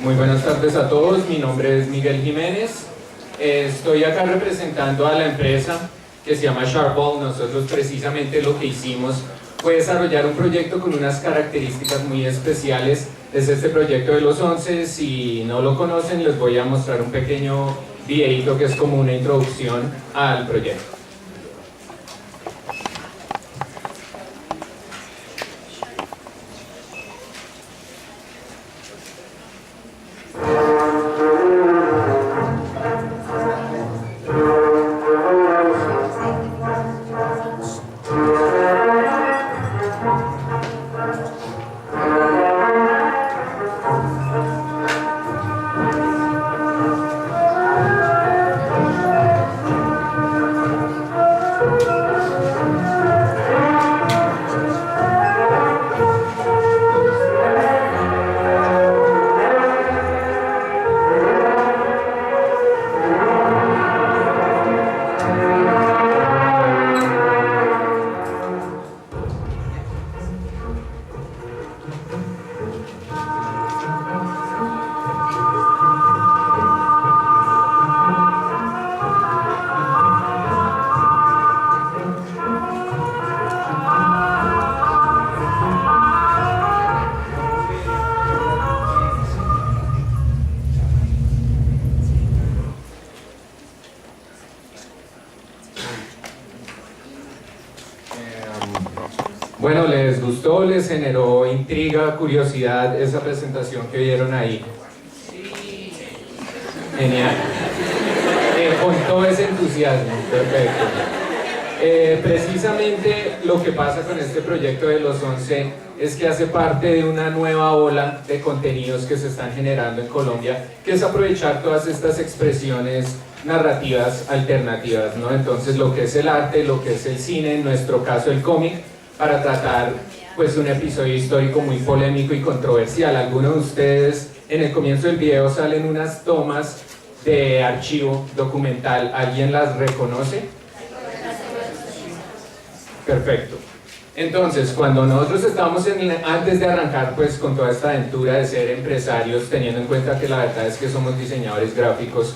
Muy buenas tardes a todos, mi nombre es Miguel Jiménez. Estoy acá representando a la empresa que se llama Sharball. Nosotros precisamente lo que hicimos fue desarrollar un proyecto con unas características muy especiales. Es este proyecto de los 11. Si no lo conocen, les voy a mostrar un pequeño videito que es como una introducción al proyecto. Bueno, ¿les gustó? ¿Les generó intriga, curiosidad esa presentación que vieron ahí? Sí. Genial. Con todo ese entusiasmo, perfecto. Precisamente lo que pasa con este proyecto de los 11 es que hace parte de una nueva ola de contenidos que se están generando en Colombia, que es aprovechar todas estas expresiones narrativas alternativas, ¿no? Entonces lo que es el arte, lo que es el cine, en nuestro caso el cómic, para tratar pues un episodio histórico muy polémico y controversial. Algunos de ustedes en el comienzo del video salen unas tomas de archivo documental, ¿alguien las reconoce? Perfecto. Entonces, cuando nosotros estábamos antes de arrancar pues con toda esta aventura de ser empresarios, teniendo en cuenta que la verdad es que somos diseñadores gráficos,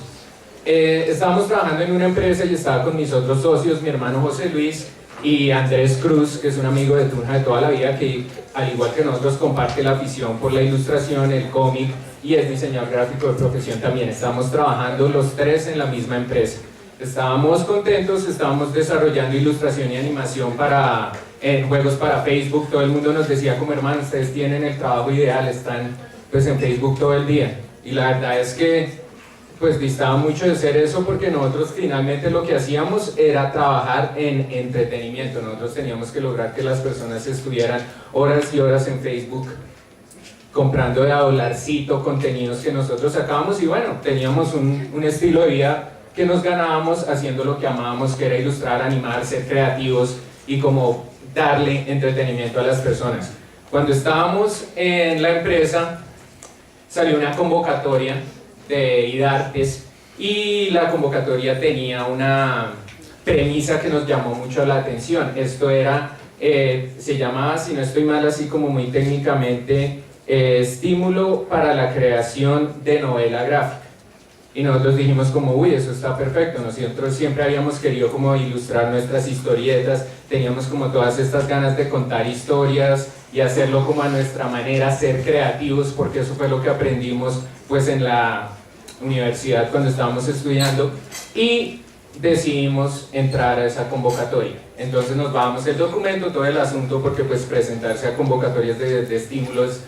estábamos trabajando en una empresa y estaba con mis otros socios, mi hermano José Luis y Andrés Cruz, que es un amigo de Tunja de toda la vida, que al igual que nosotros comparte la afición por la ilustración, el cómic y es diseñador gráfico de profesión también. Estábamos trabajando los tres en la misma empresa. Estábamos contentos, estábamos desarrollando ilustración y animación en juegos para Facebook. Todo el mundo nos decía como hermanos, ustedes tienen el trabajo ideal, están pues en Facebook todo el día. Y la verdad es que pues distaba mucho de ser eso, porque nosotros finalmente lo que hacíamos era trabajar en entretenimiento. Nosotros teníamos que lograr que las personas estuvieran horas y horas en Facebook comprando de a dolarcito contenidos que nosotros sacábamos, y bueno, teníamos un estilo de vida que nos ganábamos haciendo lo que amábamos, que era ilustrar, animar, ser creativos y como darle entretenimiento a las personas. Cuando estábamos en la empresa salió una convocatoria de IDARTES, y la convocatoria tenía una premisa que nos llamó mucho la atención. Esto era, se llamaba, si no estoy mal, así como muy técnicamente, estímulo para la creación de novela gráfica. Y nosotros dijimos como, uy, eso está perfecto. Nosotros siempre habíamos querido como ilustrar nuestras historietas, teníamos como todas estas ganas de contar historias y hacerlo como a nuestra manera, ser creativos, porque eso fue lo que aprendimos pues en la universidad cuando estábamos estudiando, y decidimos entrar a esa convocatoria. Entonces nos bajamos el documento, todo el asunto, porque pues presentarse a convocatorias de estímulos,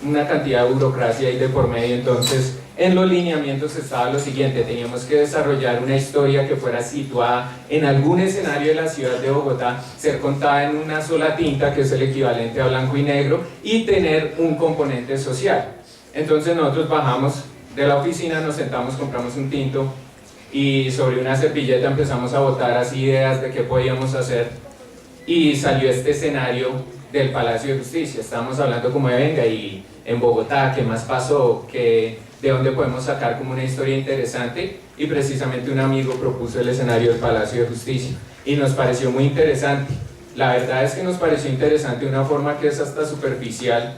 una cantidad de burocracia y de por medio. Entonces en los lineamientos estaba lo siguiente: teníamos que desarrollar una historia que fuera situada en algún escenario de la ciudad de Bogotá, ser contada en una sola tinta, que es el equivalente a blanco y negro, y tener un componente social. Entonces nosotros bajamos de la oficina, nos sentamos, compramos un tinto y sobre una servilleta empezamos a botar así ideas de qué podíamos hacer, y salió este escenario del Palacio de Justicia. Estábamos hablando como de venga, y en Bogotá, ¿qué más pasó? ¿De dónde podemos sacar como una historia interesante? Y precisamente un amigo propuso el escenario del Palacio de Justicia y nos pareció muy interesante. La verdad es que nos pareció interesante de una forma que es hasta superficial,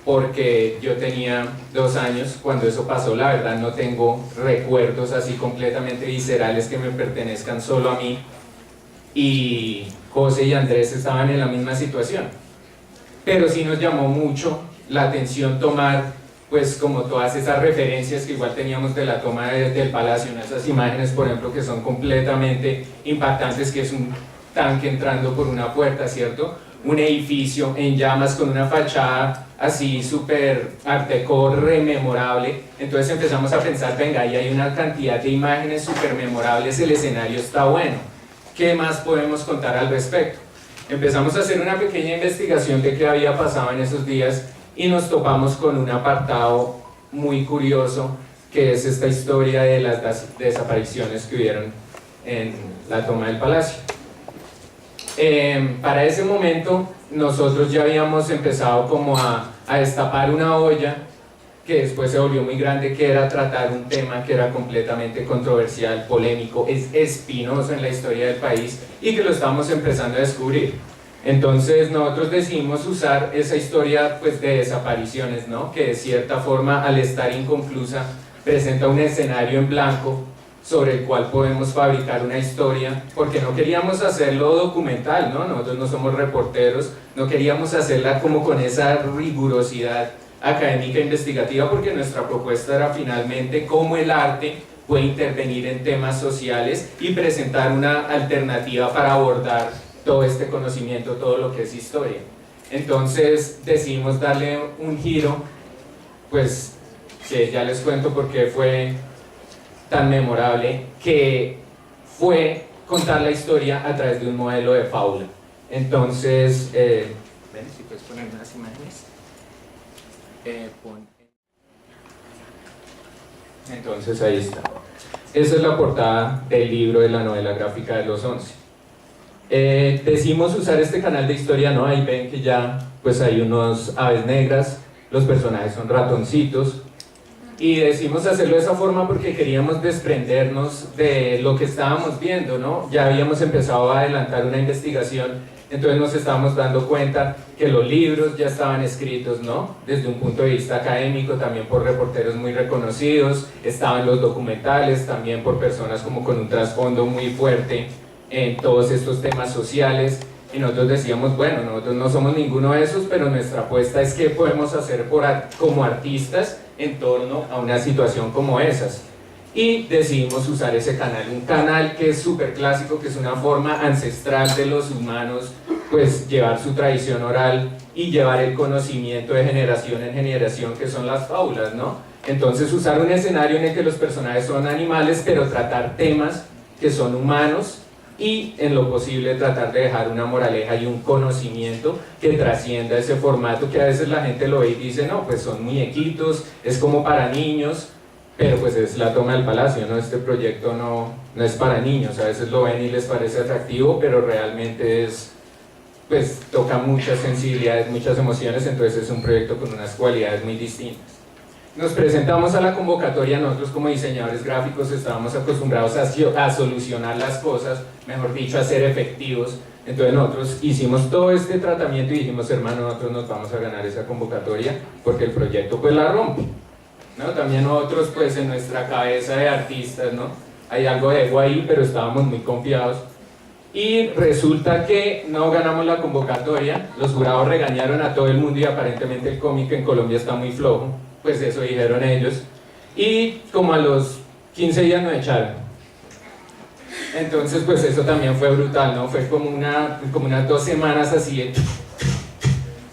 porque yo tenía 2 años cuando eso pasó. La verdad no tengo recuerdos así completamente viscerales que me pertenezcan solo a mí, y José y Andrés estaban en la misma situación, pero sí nos llamó mucho la atención tomar pues como todas esas referencias que igual teníamos de la toma del Palacio, ¿no? Esas imágenes, por ejemplo, que son completamente impactantes, que es un tanque entrando por una puerta, ¿cierto? Un edificio en llamas con una fachada así súper art déco rememorable. Entonces empezamos a pensar, venga, ahí hay una cantidad de imágenes súper memorables, el escenario está bueno, ¿qué más podemos contar al respecto? Empezamos a hacer una pequeña investigación de qué había pasado en esos días y nos topamos con un apartado muy curioso, que es esta historia de las desapariciones que hubieron en la toma del Palacio. Para ese momento nosotros ya habíamos empezado como a destapar una olla que después se volvió muy grande, que era tratar un tema que era completamente controversial, polémico, espinoso en la historia del país, y que lo estábamos empezando a descubrir. Entonces nosotros decidimos usar esa historia pues, de desapariciones, ¿no? Que de cierta forma, al estar inconclusa, presenta un escenario en blanco sobre el cual podemos fabricar una historia, porque no queríamos hacerlo documental, ¿no? Nosotros no somos reporteros, no queríamos hacerla como con esa rigurosidad académica e investigativa, porque nuestra propuesta era finalmente cómo el arte puede intervenir en temas sociales y presentar una alternativa para abordar todo este conocimiento, todo lo que es historia. Entonces decidimos darle un giro, pues que ya les cuento por qué fue tan memorable, que fue contar la historia a través de un modelo de fábula. Entonces, ven, si puedes poner unas imágenes. Entonces ahí está. Esa es la portada del libro de la novela gráfica de los 11. Decidimos usar este canal de historia, ¿no? Ahí ven que ya pues hay unos aves negras, los personajes son ratoncitos, y decidimos hacerlo de esa forma porque queríamos desprendernos de lo que estábamos viendo, ¿no? Ya habíamos empezado a adelantar una investigación, entonces nos estábamos dando cuenta que los libros ya estaban escritos, ¿no? Desde un punto de vista académico, también por reporteros muy reconocidos, estaban los documentales, también por personas como con un trasfondo muy fuerte en todos estos temas sociales, y nosotros decíamos, bueno, nosotros no somos ninguno de esos, pero nuestra apuesta es qué podemos hacer como artistas en torno a una situación como esas. Y decidimos usar ese canal, un canal que es súper clásico, que es una forma ancestral de los humanos, pues llevar su tradición oral y llevar el conocimiento de generación en generación, que son las fábulas, ¿no? Entonces usar un escenario en el que los personajes son animales, pero tratar temas que son humanos, y en lo posible tratar de dejar una moraleja y un conocimiento que trascienda ese formato, que a veces la gente lo ve y dice, no, pues son muñequitos, es como para niños, pero pues es la toma del Palacio, ¿no? Este proyecto no es para niños, a veces lo ven y les parece atractivo, pero realmente es, pues toca muchas sensibilidades, muchas emociones, entonces es un proyecto con unas cualidades muy distintas. Nos presentamos a la convocatoria, nosotros como diseñadores gráficos estábamos acostumbrados a solucionar las cosas, mejor dicho, a ser efectivos. Entonces nosotros hicimos todo este tratamiento y dijimos, hermano, nosotros nos vamos a ganar esa convocatoria porque el proyecto pues la rompe, ¿no? También nosotros pues en nuestra cabeza de artistas, ¿no? Hay algo de ego ahí, pero estábamos muy confiados. Y resulta que no ganamos la convocatoria, los jurados regañaron a todo el mundo y aparentemente el cómic en Colombia está muy flojo. Pues eso dijeron ellos, y como a los 15 días nos echaron. Entonces pues eso también fue brutal, ¿no? Fue como unas 2 semanas así,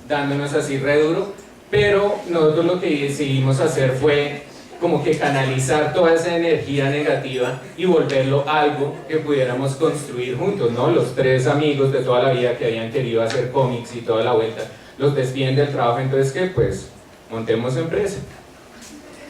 dándonos así re duro, pero nosotros lo que decidimos hacer fue como que canalizar toda esa energía negativa y volverlo algo que pudiéramos construir juntos, ¿no? Los 3 amigos de toda la vida que habían querido hacer cómics y toda la vuelta, los despiden del trabajo, entonces que pues montemos empresa.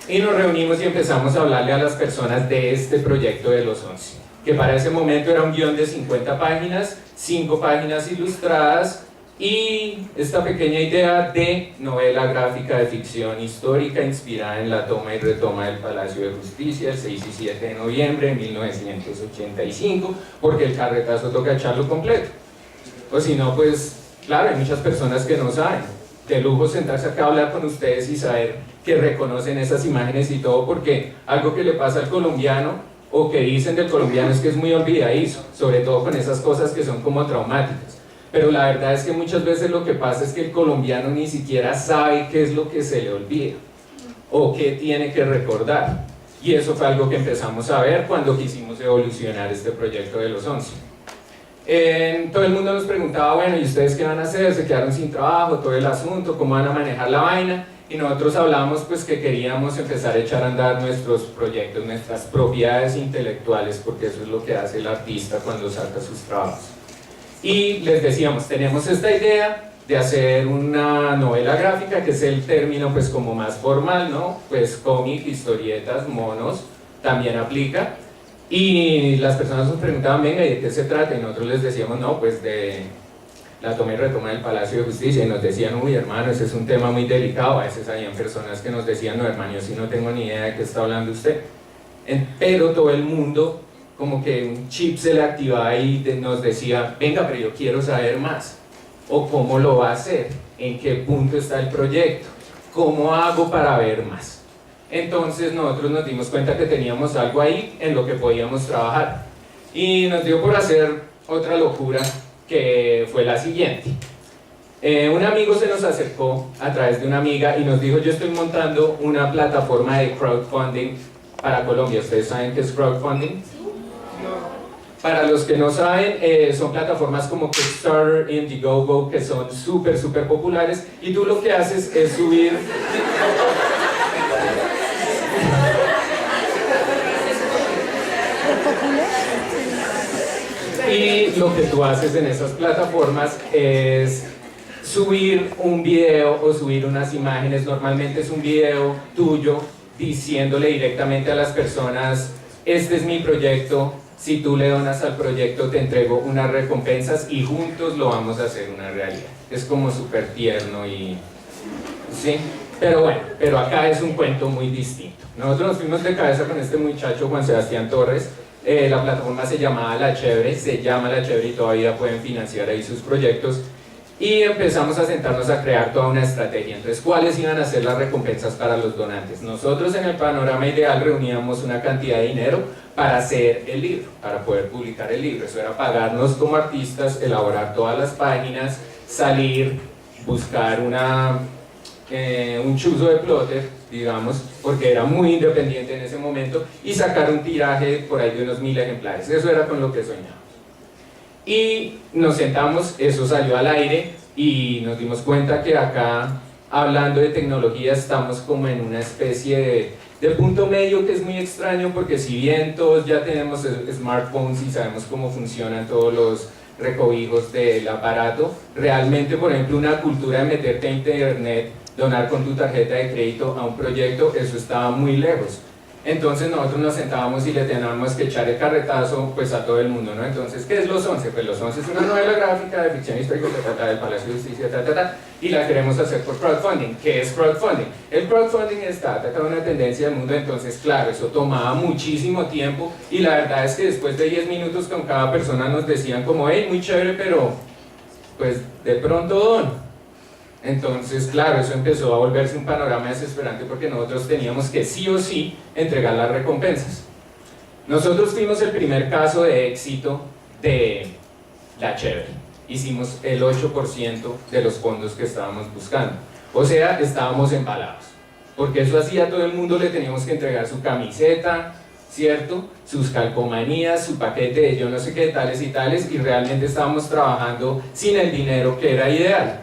Y nos reunimos y empezamos a hablarle a las personas de este proyecto de los 11, que para ese momento era un guión de 50 páginas, 5 páginas ilustradas y esta pequeña idea de novela gráfica de ficción histórica inspirada en la toma y retoma del Palacio de Justicia el 6 y 7 de noviembre de 1985, porque el carretazo toca echarlo completo, o si no pues claro, hay muchas personas que no saben. de lujo sentarse acá a hablar con ustedes y saber que reconocen esas imágenes y todo, porque algo que le pasa al colombiano, o que dicen del colombiano, es que es muy olvidadizo, sobre todo con esas cosas que son como traumáticas. Pero la verdad es que muchas veces lo que pasa es que el colombiano ni siquiera sabe qué es lo que se le olvida, o qué tiene que recordar. Y eso fue algo que empezamos a ver cuando quisimos evolucionar este proyecto de los 11. Todo el mundo nos preguntaba, bueno, ¿y ustedes qué van a hacer? ¿Se quedaron sin trabajo? Todo el asunto, ¿cómo van a manejar la vaina? Y nosotros hablamos pues que queríamos empezar a echar a andar nuestros proyectos, nuestras propiedades intelectuales, porque eso es lo que hace el artista cuando saca sus trabajos. Y les decíamos, tenemos esta idea de hacer una novela gráfica, que es el término pues como más formal, ¿no? Pues cómic, historietas, monos, también aplica. Y las personas nos preguntaban, venga, ¿y de qué se trata? Y nosotros les decíamos, no, pues de la toma y retoma del Palacio de Justicia. Y nos decían, uy, hermano, ese es un tema muy delicado. A veces habían personas que nos decían, no, hermano, yo sí no tengo ni idea de qué está hablando usted. Pero todo el mundo, como que un chip se le activaba y nos decía, venga, pero yo quiero saber más. O cómo lo va a hacer, en qué punto está el proyecto, cómo hago para ver más. Entonces nosotros nos dimos cuenta que teníamos algo ahí en lo que podíamos trabajar, y nos dio por hacer otra locura, que fue la siguiente. Un amigo se nos acercó a través de una amiga y nos dijo, yo estoy montando una plataforma de crowdfunding para Colombia. ¿Ustedes saben qué es crowdfunding? Para los que no saben, son plataformas como Kickstarter, Indiegogo, que son súper populares, y tú lo que haces es subir... Y lo que tú haces en esas plataformas es subir un video o subir unas imágenes. Normalmente es un video tuyo diciéndole directamente a las personas, este es mi proyecto, si tú le donas al proyecto te entrego unas recompensas y juntos lo vamos a hacer una realidad. Es como súper tierno y... ¿sí? Pero bueno, pero acá es un cuento muy distinto. Nosotros nos fuimos de cabeza con este muchacho, Juan Sebastián Torres. La plataforma se llama La Chévere, y todavía pueden financiar ahí sus proyectos. Y empezamos a sentarnos a crear toda una estrategia. Entonces, ¿cuáles iban a ser las recompensas para los donantes? Nosotros en el panorama ideal reuníamos una cantidad de dinero para hacer el libro, para poder publicar el libro. Eso era pagarnos como artistas, elaborar todas las páginas, salir, buscar un chuzo de plotter, digamos, porque era muy independiente en ese momento, y sacar un tiraje por ahí de unos 1000 ejemplares. Eso era con lo que soñábamos. Y nos sentamos, eso salió al aire, y nos dimos cuenta que acá, hablando de tecnología, estamos como en una especie de punto medio que es muy extraño, porque si bien todos ya tenemos smartphones y sabemos cómo funcionan todos los recovijos del aparato, realmente, por ejemplo, una cultura de meterte a internet, donar con tu tarjeta de crédito a un proyecto, eso estaba muy lejos. Entonces nosotros nos sentábamos y le teníamos que echar el carretazo pues a todo el mundo, ¿no? Entonces, ¿qué es Los 11? Pues Los 11 es una novela gráfica de ficción histórica del Palacio de Justicia, y la queremos hacer por crowdfunding. ¿Qué es crowdfunding? El crowdfunding está atacando una tendencia del mundo. Entonces, claro, eso tomaba muchísimo tiempo, y la verdad es que después de 10 minutos con cada persona nos decían como, hey, muy chévere, pero pues de pronto don. Entonces, claro, eso empezó a volverse un panorama desesperante, porque nosotros teníamos que sí o sí entregar las recompensas. Nosotros fuimos el primer caso de éxito de La Chévere. Hicimos el 8% de los fondos que estábamos buscando. O sea, estábamos embalados. Porque eso hacía todo el mundo, le teníamos que entregar su camiseta, ¿cierto? Sus calcomanías, su paquete de yo no sé qué tales y tales, y realmente estábamos trabajando sin el dinero que era ideal.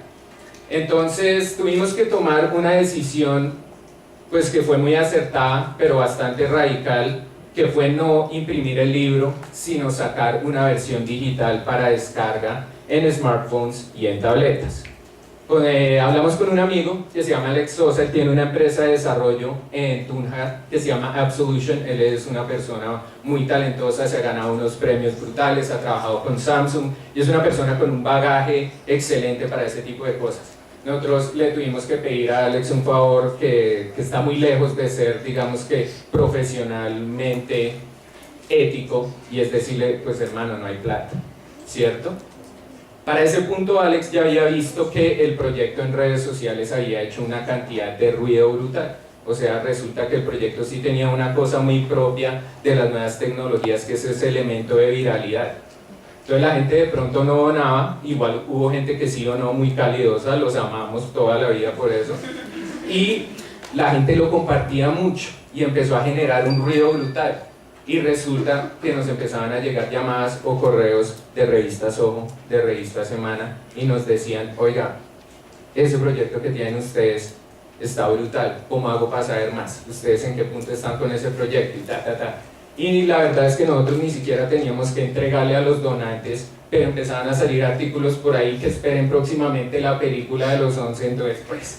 Entonces tuvimos que tomar una decisión pues que fue muy acertada, pero bastante radical, que fue no imprimir el libro, sino sacar una versión digital para descarga en smartphones y en tabletas. Hablamos con un amigo que se llama Alex Sosa. Él tiene una empresa de desarrollo en Tunja que se llama Absolution. Él es una persona muy talentosa, se ha ganado unos premios brutales, ha trabajado con Samsung y es una persona con un bagaje excelente para ese tipo de cosas. Nosotros le tuvimos que pedir a Alex un favor que está muy lejos de ser, digamos que, profesionalmente ético, y es decirle, pues hermano, no hay plata, ¿cierto? Para ese punto Alex ya había visto que el proyecto en redes sociales había hecho una cantidad de ruido brutal. O sea, resulta que el proyecto sí tenía una cosa muy propia de las nuevas tecnologías, que es ese elemento de viralidad. Entonces la gente de pronto no donaba, igual hubo gente que sí donó muy calidosa, los amamos toda la vida por eso, y la gente lo compartía mucho y empezó a generar un ruido brutal. Y resulta que nos empezaban a llegar llamadas o correos de revistas Ojo, de revista Semana, y nos decían, oiga, ese proyecto que tienen ustedes está brutal, ¿cómo hago para saber más? ¿Ustedes en qué punto están con ese proyecto? Y la verdad es que nosotros ni siquiera teníamos que entregarle a los donantes, pero empezaban a salir artículos por ahí que esperen próximamente la película de los 11, entonces pues...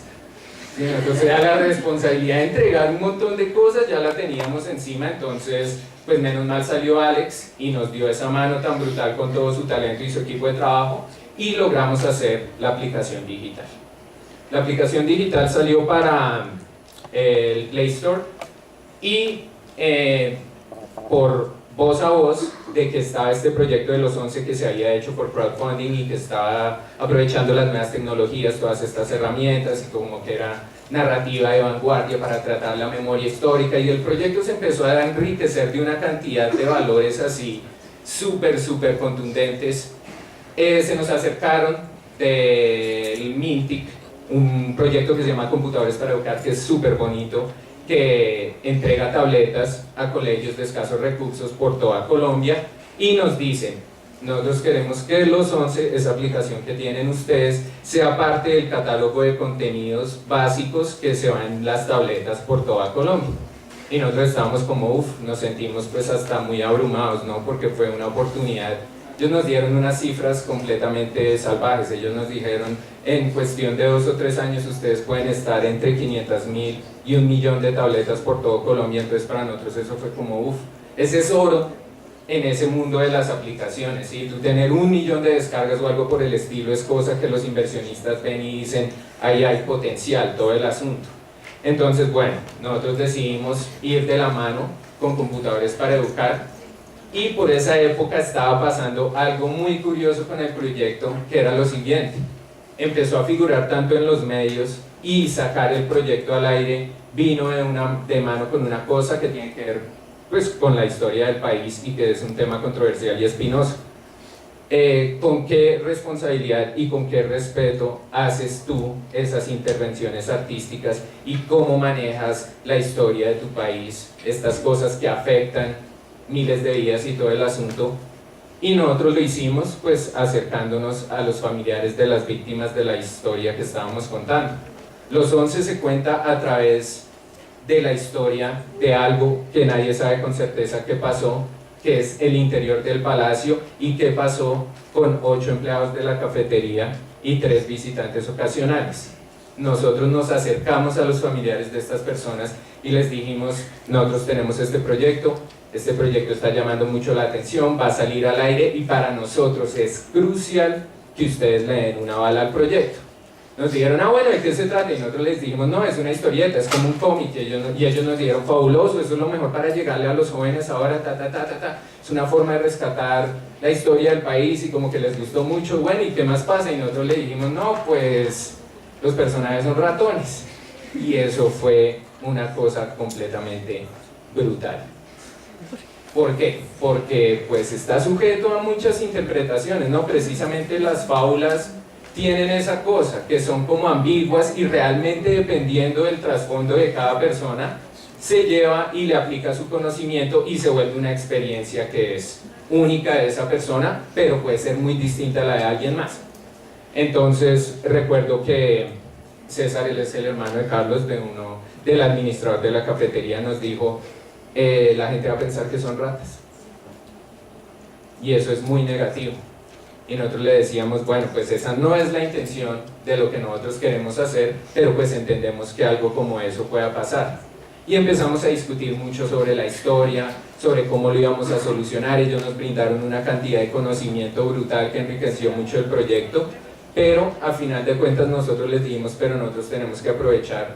Sí, entonces ya la responsabilidad de entregar un montón de cosas ya la teníamos encima, entonces pues menos mal salió Alex y nos dio esa mano tan brutal con todo su talento y su equipo de trabajo y logramos hacer la aplicación digital. La aplicación digital salió para el Play Store y por voz a voz de que estaba este proyecto de los 11 que se había hecho por crowdfunding y que estaba aprovechando las nuevas tecnologías, todas estas herramientas y como que era narrativa de vanguardia para tratar la memoria histórica, y el proyecto se empezó a enriquecer de una cantidad de valores así súper contundentes. Se nos acercaron del Mintic, un proyecto que se llama Computadores para Educar, que es súper bonito, que entrega tabletas a colegios de escasos recursos por toda Colombia, y nos dicen, nosotros queremos que los 11, esa aplicación que tienen ustedes, sea parte del catálogo de contenidos básicos que se van en las tabletas por toda Colombia. Y nosotros estábamos como, nos sentimos pues hasta muy abrumados, ¿no? Porque fue una oportunidad. Ellos nos dieron unas cifras completamente salvajes. Ellos nos dijeron, en cuestión de 2 o 3 años ustedes pueden estar entre 500.000 y 1 millón de tabletas por todo Colombia. Entonces para nosotros eso fue como, ese es oro en ese mundo de las aplicaciones, ¿sí? Tú tener 1 millón de descargas o algo por el estilo es cosa que los inversionistas ven y dicen, ahí hay potencial, todo el asunto. Entonces, bueno, nosotros decidimos ir de la mano con Computadores para Educar, y por esa época estaba pasando algo muy curioso con el proyecto, que era lo siguiente: empezó a figurar tanto en los medios, y sacar el proyecto al aire vino de mano con una cosa que tiene que ver pues con la historia del país y que es un tema controversial y espinoso. ¿Con qué responsabilidad y con qué respeto haces tú esas intervenciones artísticas y cómo manejas la historia de tu país, estas cosas que afectan miles de vidas y todo el asunto? Y nosotros lo hicimos pues acercándonos a los familiares de las víctimas de la historia que estábamos contando. Los 11 se cuenta a través de la historia de algo que nadie sabe con certeza qué pasó, que es el interior del palacio, y qué pasó con 8 empleados de la cafetería y 3 visitantes ocasionales. Nosotros nos acercamos a los familiares de estas personas y les dijimos, nosotros tenemos este proyecto está llamando mucho la atención, va a salir al aire y para nosotros es crucial que ustedes le den una bala al proyecto. Nos dijeron, bueno, ¿de qué se trata? Y nosotros les dijimos, no, es una historieta, es como un cómic. Y ellos nos dijeron, fabuloso, eso es lo mejor para llegarle a los jóvenes ahora, es una forma de rescatar la historia del país, y como que les gustó mucho. Bueno, ¿y qué más pasa? Y nosotros le dijimos, no, pues los personajes son ratones. Y eso fue una cosa completamente brutal. ¿Por qué? Porque pues está sujeto a muchas interpretaciones, ¿no? Precisamente las fábulas tienen esa cosa, que son como ambiguas, y realmente dependiendo del trasfondo de cada persona se lleva y le aplica su conocimiento y se vuelve una experiencia que es única de esa persona, pero puede ser muy distinta a la de alguien más. Entonces recuerdo que César, él es el hermano de Carlos, del administrador de la cafetería, nos dijo, la gente va a pensar que son ratas, y eso es muy negativo. Y nosotros le decíamos, bueno, pues esa no es la intención de lo que nosotros queremos hacer, pero pues entendemos que algo como eso pueda pasar. Y empezamos a discutir mucho sobre la historia, sobre cómo lo íbamos a solucionar. Ellos nos brindaron una cantidad de conocimiento brutal que enriqueció mucho el proyecto, pero a final de cuentas nosotros les dijimos, pero nosotros tenemos que aprovechar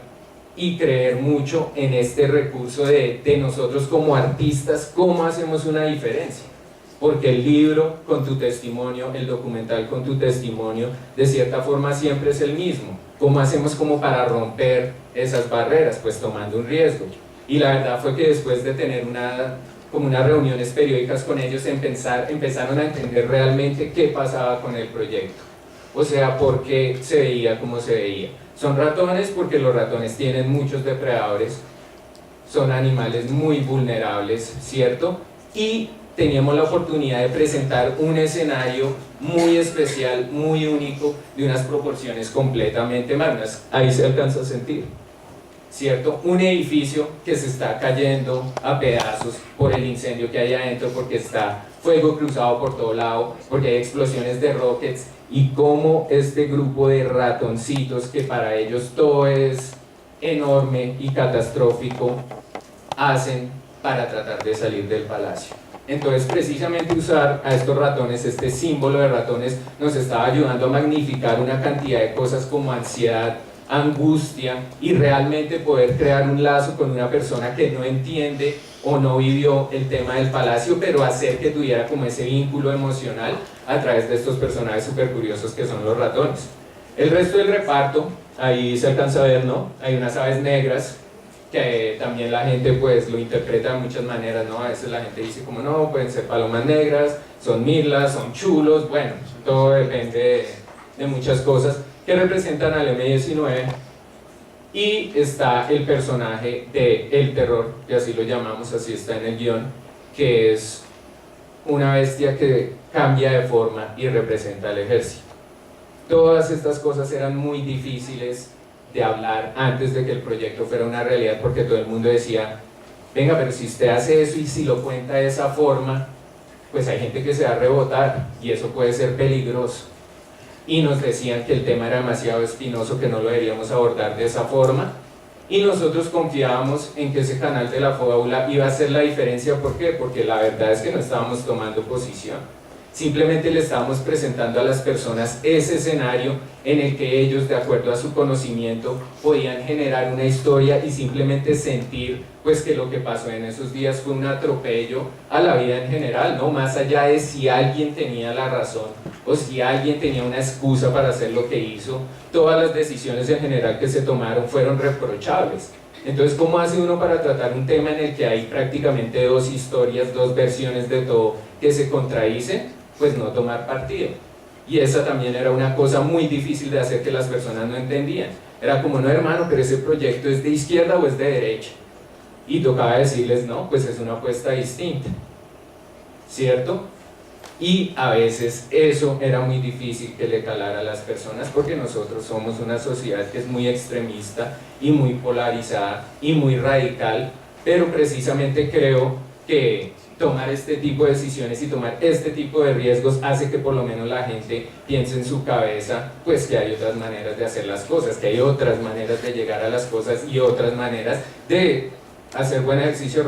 y creer mucho en este recurso de nosotros como artistas, cómo hacemos una diferencia. porque el libro con tu testimonio, el documental con tu testimonio, de cierta forma siempre es el mismo. ¿Cómo hacemos como para romper esas barreras? Pues tomando un riesgo. Y la verdad fue que después de tener como unas reuniones periódicas con ellos, empezaron a entender realmente qué pasaba con el proyecto. O sea, por qué se veía como se veía. Son ratones porque los ratones tienen muchos depredadores, son animales muy vulnerables, ¿cierto? Y teníamos la oportunidad de presentar un escenario muy especial, muy único, de unas proporciones completamente magnas. Ahí se alcanza a sentir, ¿cierto? Un edificio que se está cayendo a pedazos por el incendio que hay adentro, porque está fuego cruzado por todo lado, porque hay explosiones de rockets, y cómo este grupo de ratoncitos, que para ellos todo es enorme y catastrófico, hacen para tratar de salir del palacio. Entonces, precisamente usar a estos ratones, este símbolo de ratones, nos estaba ayudando a magnificar una cantidad de cosas como ansiedad, angustia, y realmente poder crear un lazo con una persona que no entiende o no vivió el tema del palacio, pero hacer que tuviera como ese vínculo emocional a través de estos personajes súper curiosos que son los ratones. El resto del reparto, ahí se alcanza a ver, ¿no? Hay unas aves negras, que también la gente pues lo interpreta de muchas maneras, ¿no? A veces la gente dice como no, pueden ser palomas negras, son mirlas, son chulos, bueno, todo depende de muchas cosas que representan al M19. Y está el personaje de El Terror, que así lo llamamos, así está en el guión, que es una bestia que cambia de forma y representa al ejército. Todas estas cosas eran muy difíciles de hablar antes de que el proyecto fuera una realidad, porque todo el mundo decía, venga, pero si usted hace eso y si lo cuenta de esa forma, pues hay gente que se va a rebotar y eso puede ser peligroso. Y nos decían que el tema era demasiado espinoso, que no lo deberíamos abordar de esa forma, y nosotros confiábamos en que ese canal de la fábula iba a hacer la diferencia. ¿Por qué? Porque la verdad es que no estábamos tomando posición, simplemente le estábamos presentando a las personas ese escenario en el que ellos, de acuerdo a su conocimiento, podían generar una historia y simplemente sentir pues que lo que pasó en esos días fue un atropello a la vida en general, ¿no? Más allá de si alguien tenía la razón o si alguien tenía una excusa para hacer lo que hizo, todas las decisiones en general que se tomaron fueron reprochables. Entonces, ¿cómo hace uno para tratar un tema en el que hay prácticamente dos historias, dos versiones de todo que se contradicen? Pues no tomar partido. Y esa también era una cosa muy difícil de hacer, que las personas no entendían. Era como, no hermano, pero ese proyecto es de izquierda o es de derecha. Y tocaba decirles, no, pues es una apuesta distinta, ¿cierto? Y a veces eso era muy difícil que le calara a las personas, porque nosotros somos una sociedad que es muy extremista y muy polarizada y muy radical, pero precisamente creo que tomar este tipo de decisiones y tomar este tipo de riesgos hace que por lo menos la gente piense en su cabeza pues que hay otras maneras de hacer las cosas, que hay otras maneras de llegar a las cosas y otras maneras de hacer buen ejercicio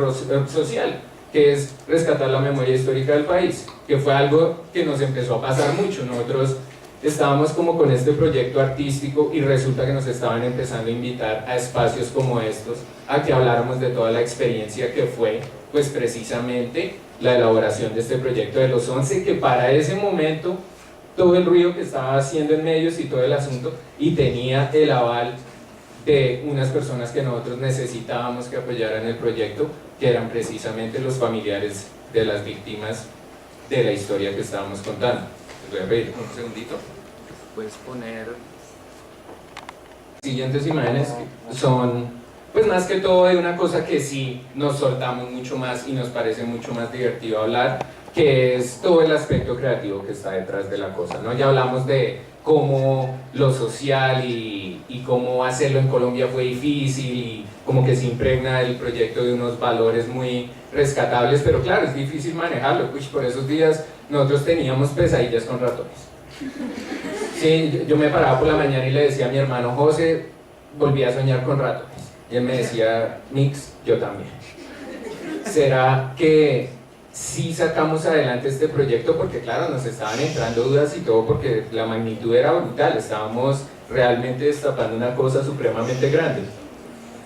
social, que es rescatar la memoria histórica del país, que fue algo que nos empezó a pasar mucho. Nosotros estábamos como con este proyecto artístico y resulta que nos estaban empezando a invitar a espacios como estos, a que habláramos de toda la experiencia que fue pues precisamente la elaboración de este proyecto de los 11, que para ese momento todo el ruido que estaba haciendo en medios y todo el asunto, y tenía el aval de unas personas que nosotros necesitábamos que apoyaran el proyecto, que eran precisamente los familiares de las víctimas de la historia que estábamos contando. Les voy a pedir un segundito. Puedes poner siguientes imágenes, que son pues más que todo de una cosa que sí nos soltamos mucho más y nos parece mucho más divertido hablar, que es todo el aspecto creativo que está detrás de la cosa, ¿no? Ya hablamos de cómo lo social y cómo hacerlo en Colombia fue difícil, y como que se impregna el proyecto de unos valores muy rescatables, pero claro, es difícil manejarlo. Uy, por esos días nosotros teníamos pesadillas con ratones. Sí, yo me paraba por la mañana y le decía a mi hermano José, volví a soñar con ratones. Y él me decía, Mix, yo también. ¿Será que sí sacamos adelante este proyecto? Porque claro, nos estaban entrando dudas y todo, porque la magnitud era brutal, estábamos realmente destapando una cosa supremamente grande.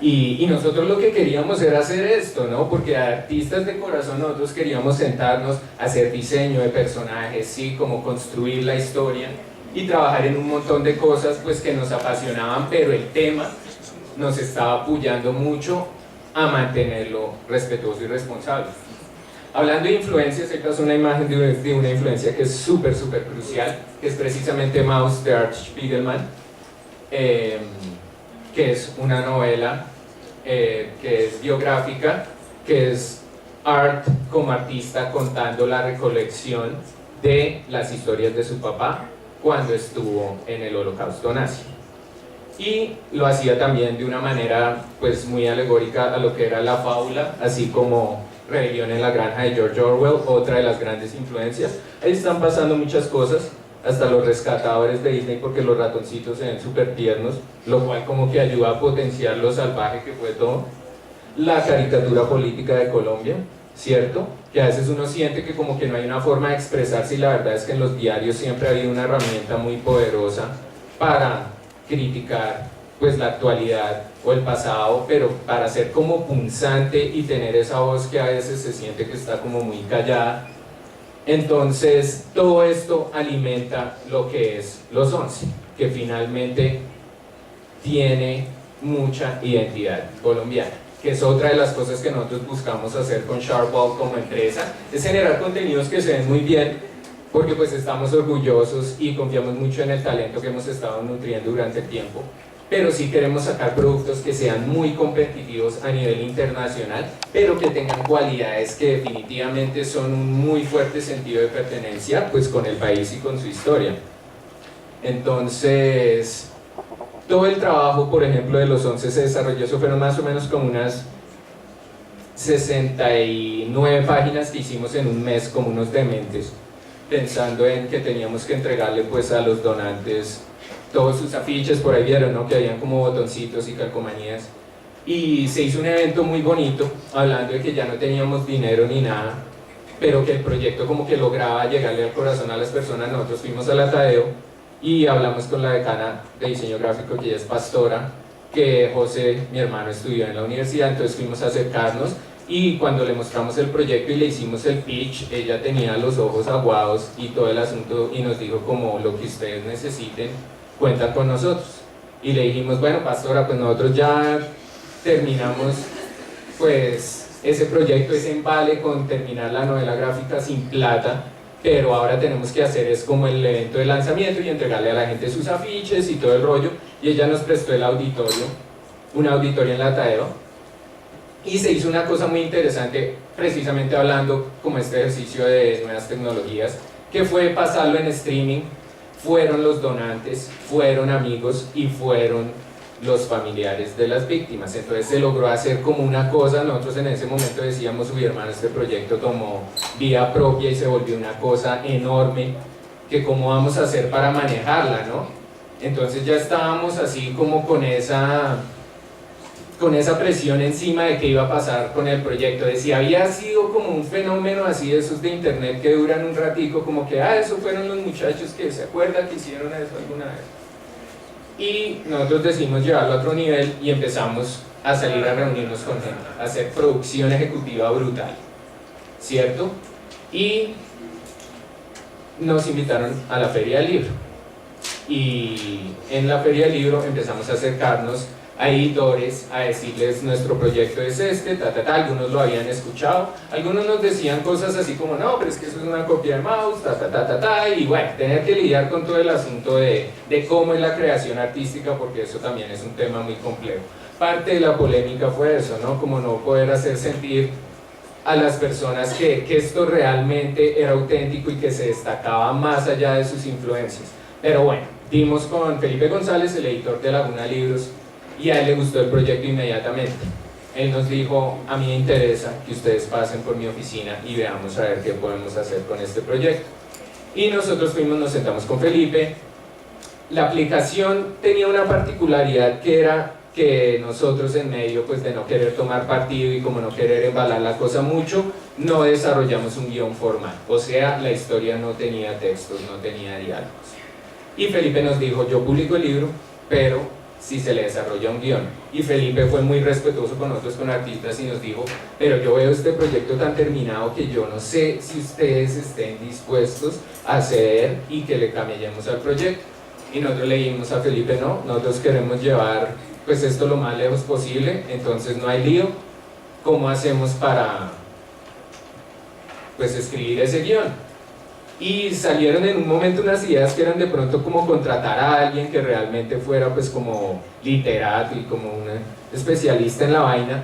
Y nosotros lo que queríamos era hacer esto, ¿no? Porque artistas de corazón nosotros queríamos sentarnos a hacer diseño de personajes, sí, como construir la historia y trabajar en un montón de cosas pues que nos apasionaban, pero el tema nos estaba apoyando mucho a mantenerlo respetuoso y responsable. Hablando de influencias, esta es una imagen de una influencia que es súper crucial, que es precisamente Maus de Art Spiegelman, que es una novela que es biográfica, que es Art como artista contando la recolección de las historias de su papá cuando estuvo en el Holocausto nazi. Y lo hacía también de una manera pues muy alegórica a lo que era la fábula, así como Rebelión en la granja de George Orwell, otra de las grandes influencias. Ahí están pasando muchas cosas, hasta los rescatadores de Disney, porque los ratoncitos se ven súper tiernos, lo cual como que ayuda a potenciar lo salvaje que fue todo. La caricatura política de Colombia, ¿cierto? Que a veces uno siente que como que no hay una forma de expresarse, y la verdad es que en los diarios siempre ha habido una herramienta muy poderosa para criticar pues la actualidad o el pasado, pero para ser como punzante y tener esa voz que a veces se siente que está como muy callada. Entonces todo esto alimenta lo que es Los 11, que finalmente tiene mucha identidad colombiana, que es otra de las cosas que nosotros buscamos hacer con Sharpwall como empresa, es generar contenidos que se ven muy bien, porque pues estamos orgullosos y confiamos mucho en el talento que hemos estado nutriendo durante el tiempo, pero sí queremos sacar productos que sean muy competitivos a nivel internacional, pero que tengan cualidades que definitivamente son un muy fuerte sentido de pertenencia pues con el país y con su historia. Entonces, todo el trabajo, por ejemplo, de Los 11 se desarrolló, eso fueron más o menos como unas 69 páginas que hicimos en un mes como unos dementes, pensando en que teníamos que entregarle pues a los donantes todos sus afiches. Por ahí vieron, ¿no?, que habían como botoncitos y calcomanías, y se hizo un evento muy bonito hablando de que ya no teníamos dinero ni nada, pero que el proyecto como que lograba llegarle al corazón a las personas. Nosotros fuimos al Atadeo y hablamos con la decana de diseño gráfico, que ella es pastora, que José, mi hermano, estudió en la universidad, entonces fuimos a acercarnos, y cuando le mostramos el proyecto y le hicimos el pitch, ella tenía los ojos aguados y todo el asunto, y nos dijo como: lo que ustedes necesiten, cuentan con nosotros. Y le dijimos: bueno, pastora, pues nosotros ya terminamos pues ese proyecto, ese embale con terminar la novela gráfica sin plata, pero ahora tenemos que hacer es como el evento de lanzamiento y entregarle a la gente sus afiches y todo el rollo. Y ella nos prestó el auditorio, un auditorio en Latadero, y se hizo una cosa muy interesante, precisamente hablando como este ejercicio de nuevas tecnologías, que fue pasarlo en streaming. Fueron los donantes, fueron amigos y fueron los familiares de las víctimas. Entonces se logró hacer como una cosa. Nosotros en ese momento decíamos: uy, hermano, este proyecto tomó vida propia y se volvió una cosa enorme, que cómo vamos a hacer para manejarla, ¿no? Entonces ya estábamos así como con esa presión encima de qué iba a pasar con el proyecto, de si había sido como un fenómeno así de esos de internet que duran un ratico, como que eso fueron los muchachos que se acuerdan que hicieron eso alguna vez. Y nosotros decidimos llevarlo a otro nivel y empezamos a salir a reunirnos con gente, a hacer producción ejecutiva brutal, ¿cierto? Y nos invitaron a la Feria del Libro, y en la Feria del Libro empezamos a acercarnos a editores, a decirles: nuestro proyecto es este, algunos lo habían escuchado, algunos nos decían cosas así como: no, pero es que eso es una copia de Maus, y bueno, tener que lidiar con todo el asunto de cómo es la creación artística, porque eso también es un tema muy complejo. Parte de la polémica fue eso, ¿no? Como no poder hacer sentir a las personas que esto realmente era auténtico y que se destacaba más allá de sus influencias. Pero bueno, dimos con Felipe González, el editor de Laguna Libros, y a él le gustó el proyecto inmediatamente. Él nos dijo: a mí me interesa que ustedes pasen por mi oficina y veamos a ver qué podemos hacer con este proyecto. Y nosotros fuimos, nos sentamos con Felipe. La aplicación tenía una particularidad, que era que nosotros, en medio pues de no querer tomar partido y como no querer embalar la cosa mucho, no desarrollamos un guión formal, o sea, la historia no tenía textos, no tenía diálogos. Y Felipe nos dijo: yo publico el libro, pero si se le desarrolla un guión. Y Felipe fue muy respetuoso con nosotros, con artistas, y nos dijo, pero yo veo este proyecto tan terminado que yo no sé si ustedes estén dispuestos a ceder y que le camellemos al proyecto. Y nosotros le dijimos a Felipe, no, nosotros queremos llevar pues esto lo más lejos posible, entonces no hay lío. ¿Cómo hacemos para pues escribir ese guión? Y salieron en un momento unas ideas que eran de pronto como contratar a alguien que realmente fuera pues como literato y como un especialista en la vaina,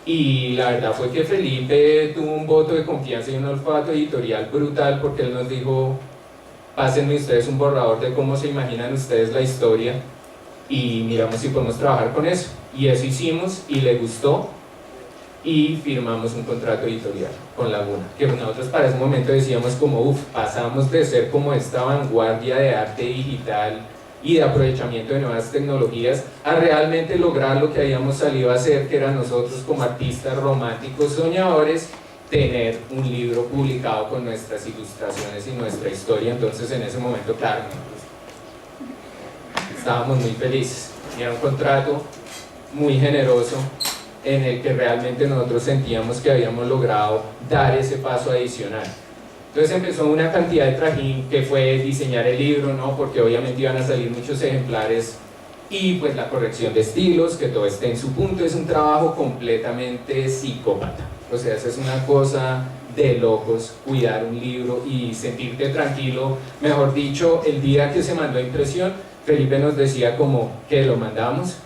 y la verdad fue que Felipe tuvo un voto de confianza y un olfato editorial brutal, porque él nos dijo, pásenme ustedes un borrador de cómo se imaginan ustedes la historia y miramos si podemos trabajar con eso, y eso hicimos y le gustó, y firmamos un contrato editorial con Laguna, que nosotros para ese momento decíamos como pasamos de ser como esta vanguardia de arte digital y de aprovechamiento de nuevas tecnologías a realmente lograr lo que habíamos salido a hacer, que era nosotros como artistas románticos soñadores, tener un libro publicado con nuestras ilustraciones y nuestra historia. Entonces en ese momento, claro, estábamos muy felices, y era un contrato muy generoso en el que realmente nosotros sentíamos que habíamos logrado dar ese paso adicional. Entonces empezó una cantidad de trajín que fue diseñar el libro, ¿no? Porque obviamente iban a salir muchos ejemplares, y pues la corrección de estilos, que todo esté en su punto. Es un trabajo completamente psicópata, o sea, esa es una cosa de locos, cuidar un libro y sentirte tranquilo. Mejor dicho, el día que se mandó a impresión, Felipe nos decía como que lo mandamos,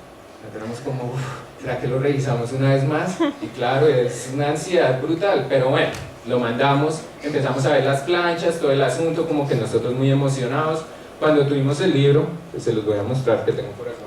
tenemos como ¿será que lo revisamos una vez más? Y claro, es una ansiedad brutal, pero bueno, lo mandamos, empezamos a ver las planchas, todo el asunto, como que nosotros muy emocionados. Cuando tuvimos el libro, pues se los voy a mostrar, que tengo por aquí.